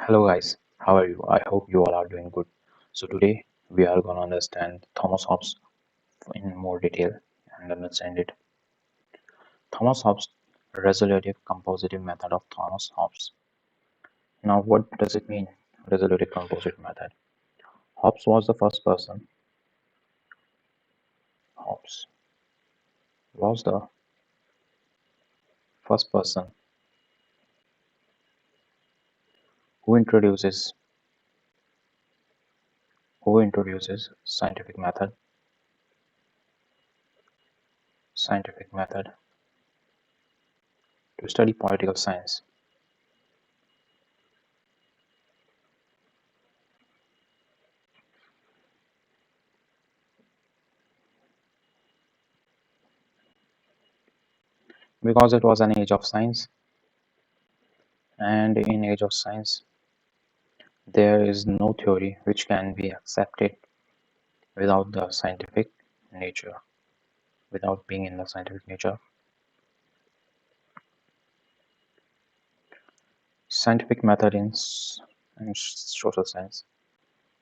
Hello guys, how are you? I hope you all are doing good. So today we are going to understand Thomas Hobbes in more detail and understand it. Thomas Hobbes, resolutive compositive method of Thomas Hobbes. Now what does it mean, resolutive compositive method? Hobbes was the first person. Hobbes was the first person who introduces scientific method to study political science. Because it was an age of science, and in age of science there is no theory which can be accepted without the scientific nature, without being in the scientific nature. Scientific method in social science.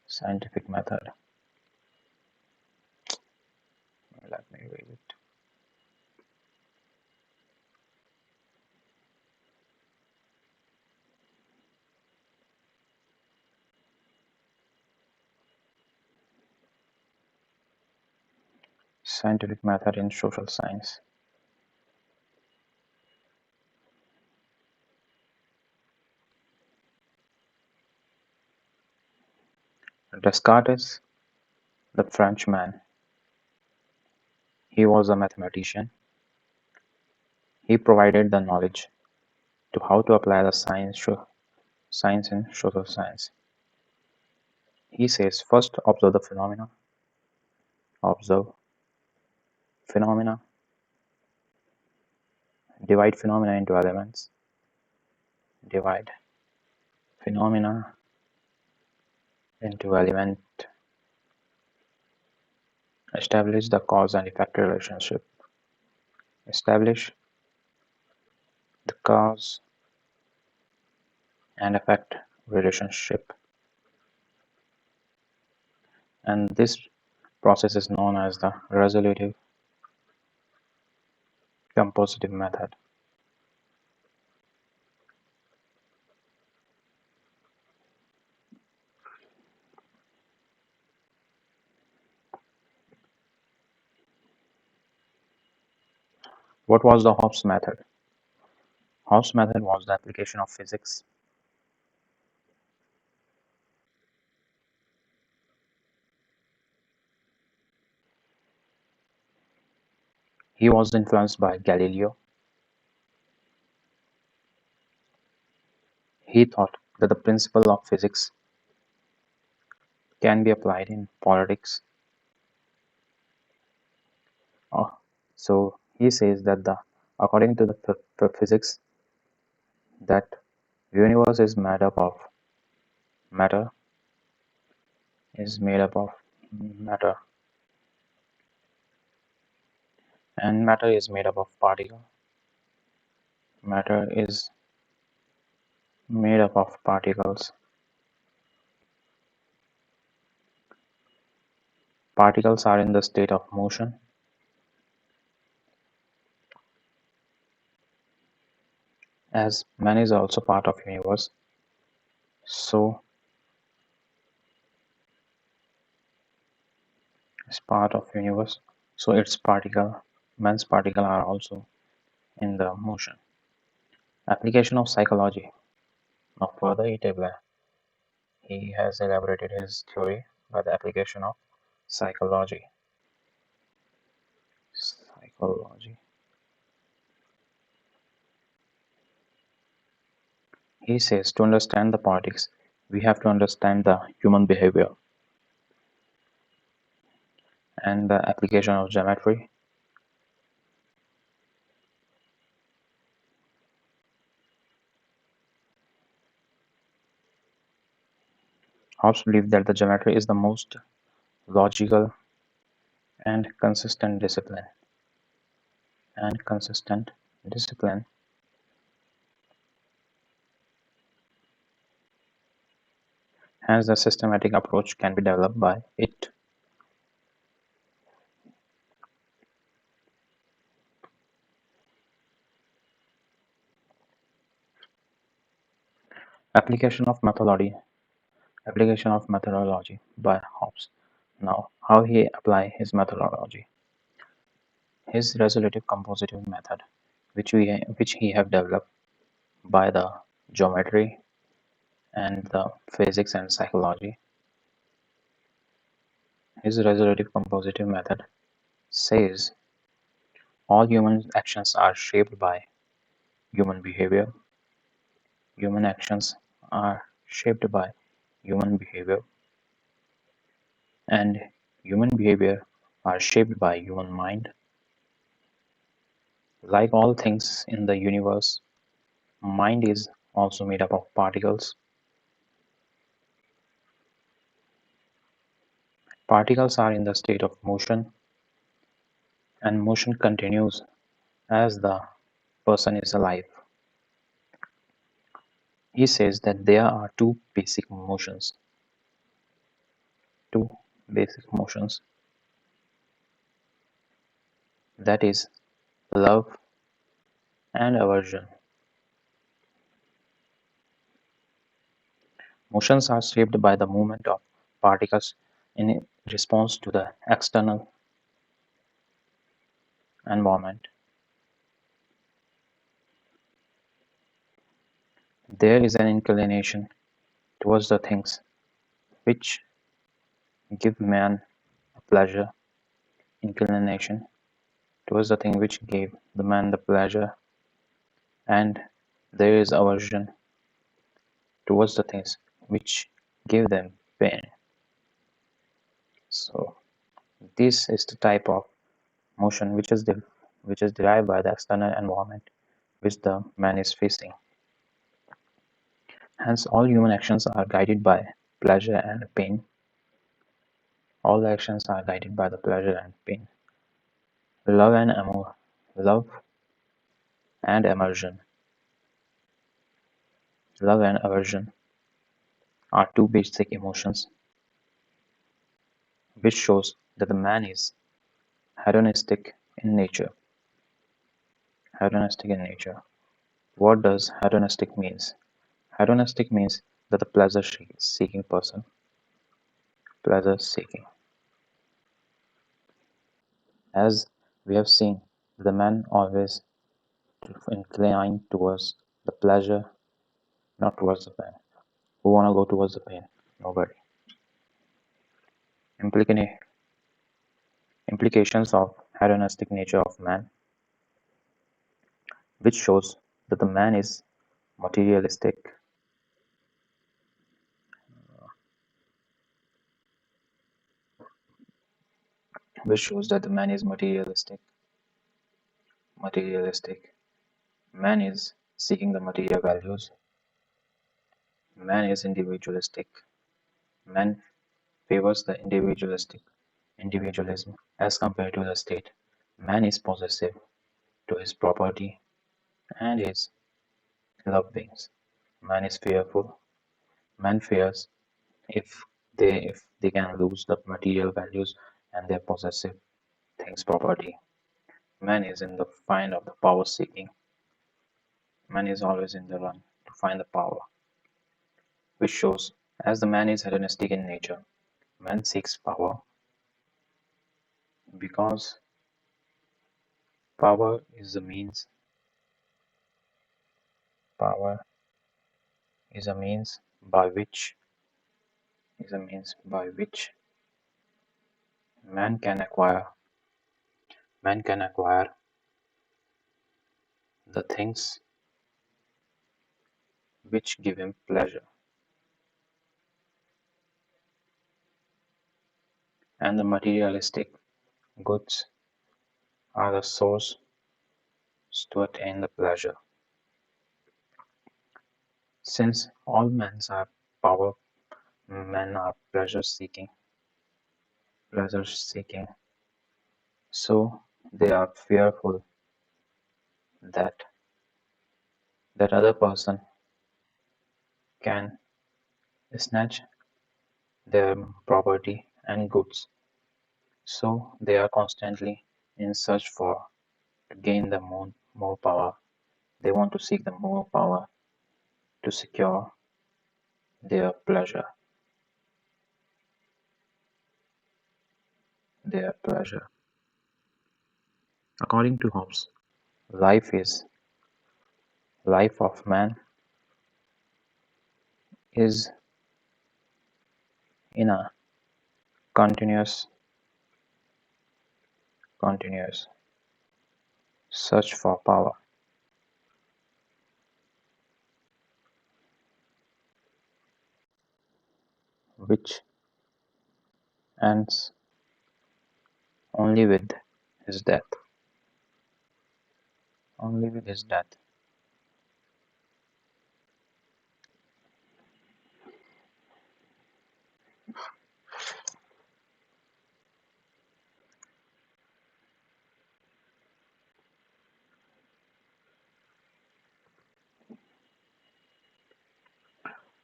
Scientific method. Let me read it. Scientific method in social science. Descartes, the Frenchman. He was a mathematician. He provided the knowledge to how to apply the science in social science. He says, first observe the phenomena. Observe phenomena. Divide phenomena into elements. Divide phenomena into element. Establish the cause and effect relationship. Establish the cause and effect relationship. And this process is known as the resolutive compositive method. What was the Hobbes method? Hobbes method was the application of physics He was influenced by Galileo. He thought that the principle of physics can be applied in politics. So he says that according to the physics, that universe is made up of matter, and matter is made up of particle. Matter is made up of particles. Particles are in the state of motion. As man is also part of universe, so it's part of universe, so its man's particle are also in the motion. Application of psychology. Now further he has elaborated his theory by the application of psychology. He says to understand the politics, we have to understand the human behavior. And the application of geometry. Hobbes believed that the geometry is the most logical and consistent discipline. Hence, the systematic approach can be developed by it. Application of methodology. Application of methodology by Hobbes. Now, how he apply his methodology? His resolutive compositive method, which he have developed by the geometry and the physics and psychology. His resolutive compositive method says all human actions are shaped by human behavior. Human actions are shaped by human behavior, and human behavior are shaped by human mind. Like all things in the universe, mind is also made up of particles. Particles are in the state of motion, and motion continues as the person is alive. He says that there are two basic motions, that is, love and aversion. Motions are shaped by the movement of particles in response to the external environment. There is an inclination towards the things which give man a pleasure, inclination towards the thing which gave the man the pleasure, and there is aversion towards the things which give them pain. So this is the type of motion which is derived by the external environment which the man is facing. Hence, all human actions are guided by pleasure and pain. All actions are guided by the pleasure and pain. Love and love and aversion. Love and aversion are two basic emotions, which shows that the man is hedonistic in nature. Hedonistic in nature. What does hedonistic means? Hedonistic means that the pleasure-seeking person. Pleasure-seeking. As we have seen, the man always inclined towards the pleasure, not towards the pain. Who wanna go towards the pain? Nobody. Implications of hedonistic nature of man, which shows that the man is materialistic. Which shows that the man is materialistic. Materialistic. Man is seeking the material values. Man is individualistic. Man favors the individualism as compared to the state. Man is possessive to his property and his loved beings. Man is fearful. Man fears if they can lose the material values and their possessive things property. Man is in the find of the power seeking. Man is always in the run to find the power, which shows as the man is hedonistic in nature, man seeks power because power is a means power is a means by which man can acquire man can acquire the things which give him pleasure, and the materialistic goods are the source to attain the pleasure. Since all men are power, men are pleasure seeking, so they are fearful that that other person can snatch their property and goods. So they are constantly in search for to gain the more power. They want to seek the more power to secure their pleasure, their pleasure. According to Hobbes, life is life of man is in a continuous continuous search for power, which ends only with his death. Only with his death.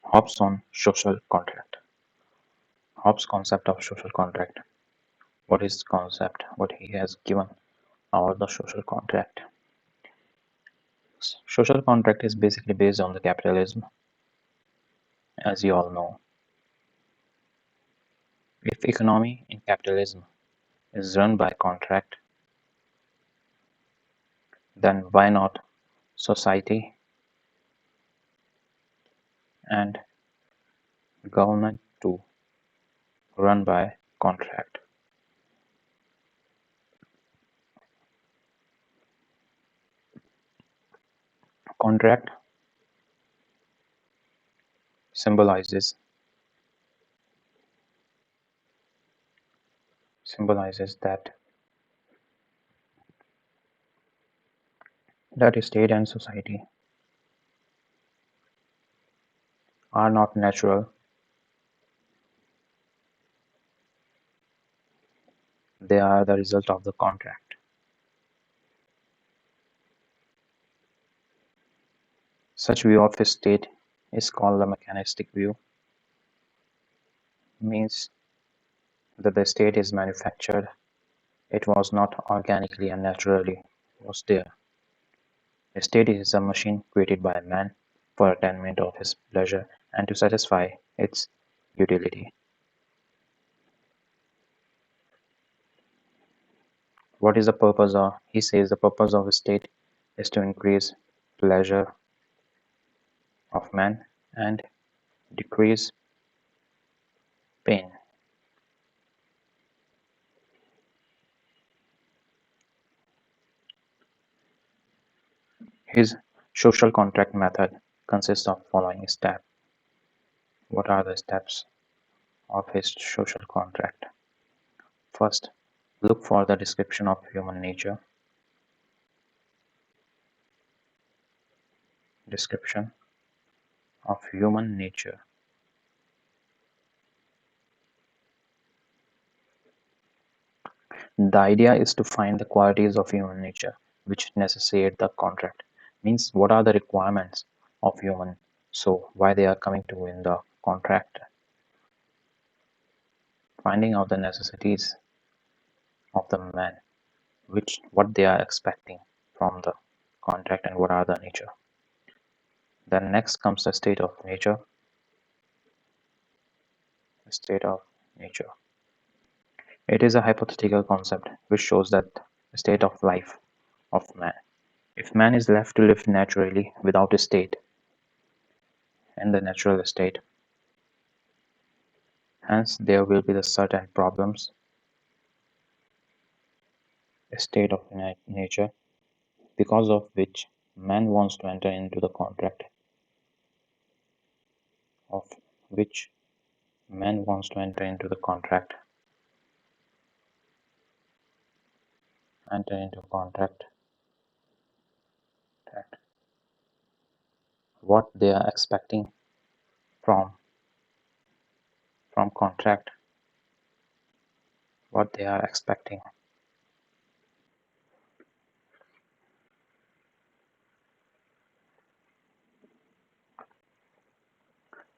Hobbes on social contract. Hobbes' concept of social contract. What is concept? What he has given about the social contract. Social contract is basically based on the capitalism, as you all know. If economy in capitalism is run by contract, then why not society and government too run by contract? Contract symbolizes that state and society are not natural, they are the result of the contract. Such view of a state is called the mechanistic view, means that the state is manufactured, it was not organically and naturally was there. A state is a machine created by man for attainment of his pleasure and to satisfy its utility. What is the purpose of? He says the purpose of a state is to increase pleasure of man and decrease pain. His social contract method consists of following steps. What are the steps of his social contract? First, look for the description of human nature. Description of human nature. The idea is to find the qualities of human nature which necessitate the contract. Means what are the requirements of human, so why they are coming to in the contract. Finding out the necessities of the man, which what they are expecting from the contract and what are the nature. Then next comes the state of nature. State of nature. It is a hypothetical concept which shows that the state of life of man. If man is left to live naturally without a state in the natural state, hence there will be the certain problems. A state of nature because of which man wants to enter into the contract, of which man wants to enter into the contract, enter into contract, what they are expecting from contract, what they are expecting.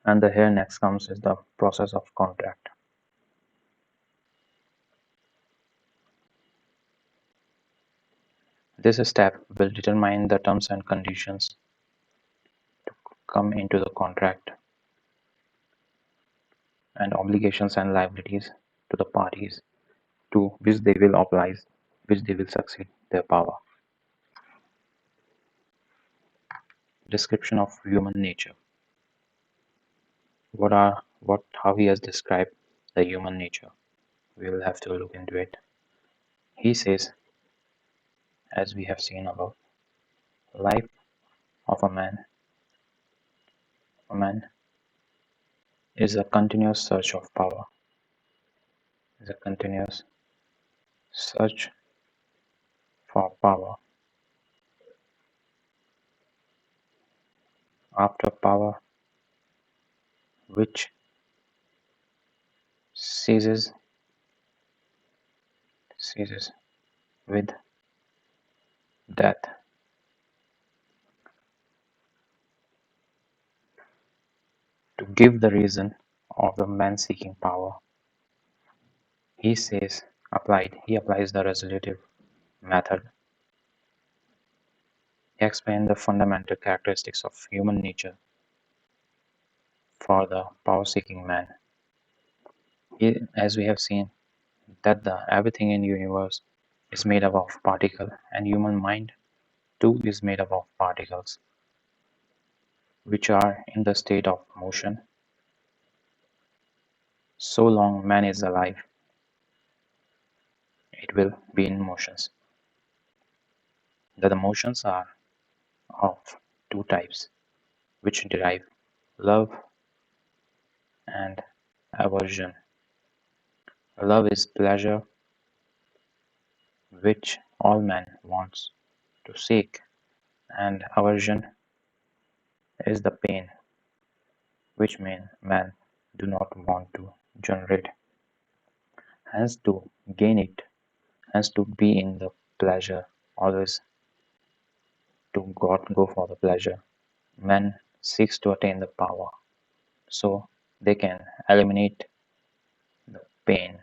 And the here next comes is the process of contract. This step will determine the terms and conditions to come into the contract and obligations and liabilities to the parties to which they will oblige, which they will succeed their power. Description of human nature. How he has described the human nature. We will have to look into it. He says, as we have seen above, life of a man is a continuous search of power, is a continuous search for power. After power, which ceases with death. To give the reason of the man seeking power, he says he applies the resolutive method. He explains the fundamental characteristics of human nature for the power-seeking man. As we have seen, that everything in the universe is made up of particles, and human mind too is made up of particles, which are in the state of motion. So long man is alive, it will be in motions. The motions are of two types, which derive love and aversion. Love is pleasure, which all man wants to seek, and aversion is the pain, which man do not want to generate. Hence to gain it, hence to be in the pleasure, always to go for the pleasure. Man seeks to attain the power, so they can eliminate the pain.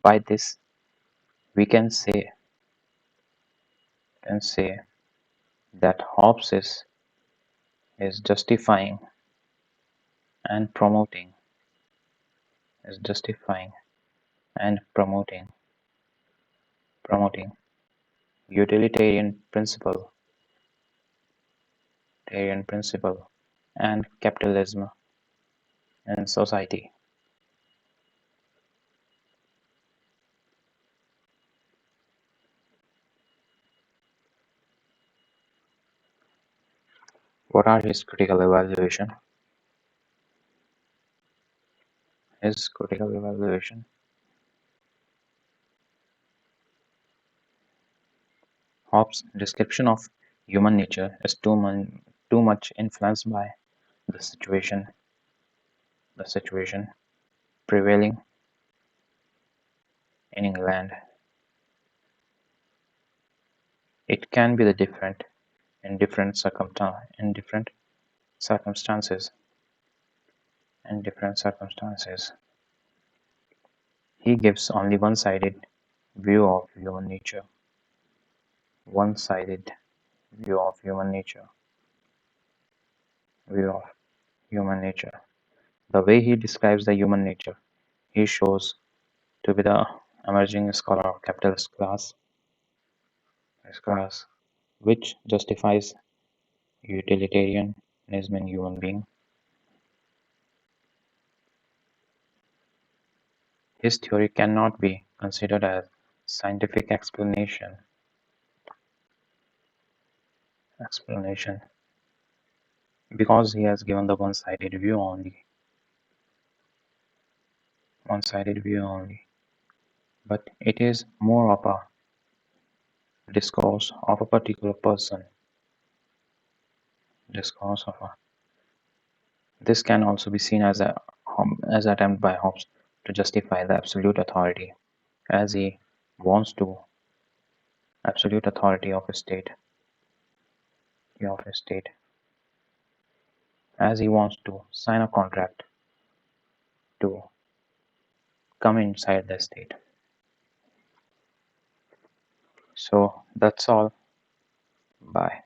By this, we can say that Hobbes is justifying and promoting is justifying and promoting utilitarian principle and capitalism in society. What are his critical evaluation? His critical evaluation. Hobbes' description of human nature is too much influenced by the situation prevailing in England. It can be the different in different circumstances. He gives only one-sided view of human nature. One-sided view of human nature. The way he describes the human nature, he shows to be the emerging scholar of capitalist class, which justifies utilitarianism in human being. His theory cannot be considered as scientific explanation because he has given the one-sided view only. But it is more of a discourse of a particular person. This can also be seen as an attempt by Hobbes to justify the absolute authority, as he wants to absolute authority of a state, as he wants to sign a contract to come inside the state. So that's all. Bye.